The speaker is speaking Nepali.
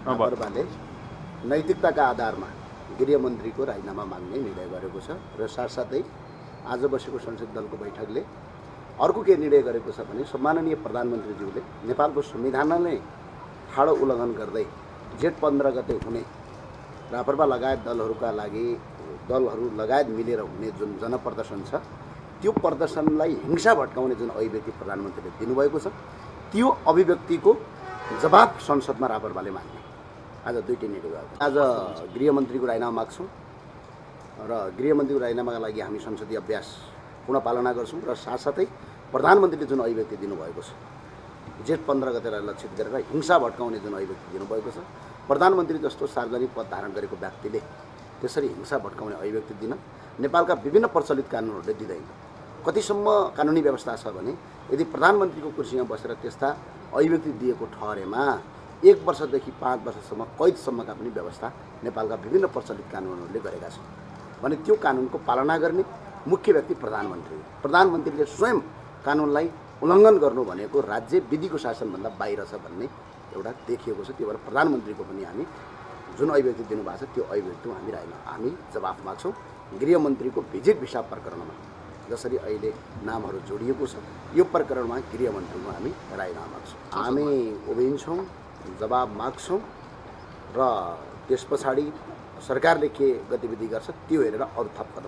रापरपाले नैतिकताका आधारमा गृहमन्त्रीको राजीनामा माग्ने निर्णय गरेको छ र साथसाथै आज बसेको संसद दलको बैठकले अर्को के निर्णय गरेको छ भने सम्माननीय प्रधानमन्त्रीज्यूले नेपालको संविधानलाई ठाडो उल्लङ्घन गर्दै जेठ 15 गते हुने रापरपा लगायत दलहरू लगायत मिलेर हुने जुन जनप्रदर्शन छ त्यो प्रदर्शनलाई हिंसा भट्काउने जुन अभिव्यक्ति प्रधानमन्त्रीले दिनुभएको छ त्यो अभिव्यक्तिको जवाब संसदमा रापरपाले माग्ने आज दुईटै निर्णय भएको आज गृहमन्त्रीको राजीनामा माग्छौँ र गृहमन्त्रीको राजीनामाका लागि हामी संसदीय अभ्यास पुनः पालना गर्छौँ र साथसाथै प्रधानमन्त्रीले जुन अभिव्यक्ति दिनुभएको छ जेठ 15 गतेलाई लक्षित गरेर हिंसा भट्काउने जुन अभिव्यक्ति दिनुभएको छ प्रधानमन्त्री जस्तो सार्वजनिक पद धारण गरेको व्यक्तिले त्यसरी हिंसा भट्काउने अभिव्यक्ति दिन नेपालका विभिन्न प्रचलित कानुनहरूले दिँदैन। कतिसम्म कानुनी व्यवस्था छ भने यदि प्रधानमन्त्रीको कुर्सीमा बसेर त्यस्ता अभिव्यक्ति दिएको ठहरेमा 1 वर्षदेखि 5 वर्षसम्म कैदसम्मका पनि व्यवस्था नेपालका विभिन्न प्रचलित कानुनहरूले गरेका छन् भने त्यो कानुनको पालना गर्ने मुख्य व्यक्ति प्रधानमन्त्री हो। प्रधानमन्त्रीले स्वयं कानुनलाई उल्लङ्घन गर्नु भनेको राज्य विधिको शासनभन्दा बाहिर छ भन्ने एउटा देखिएको छ। त्यो भएर प्रधानमन्त्रीको पनि हामी जुन अभिव्यक्ति दिनुभएको छ त्यो अभिव्यक्तिमा हामी जवाफ माग्छौँ। गृहमन्त्रीको भिजिट भिसा प्रकरणमा जसरी अहिले नामहरू जोडिएको छ यो प्रकरणमा गृहमन्त्रीको हामी राजीनामा माग्छौँ। हामी उभिन्छौँ, जवाब माग्छौँ र त्यस पछाडि सरकारले के गतिविधि गर्छ त्यो हेरेर अरू थप कदम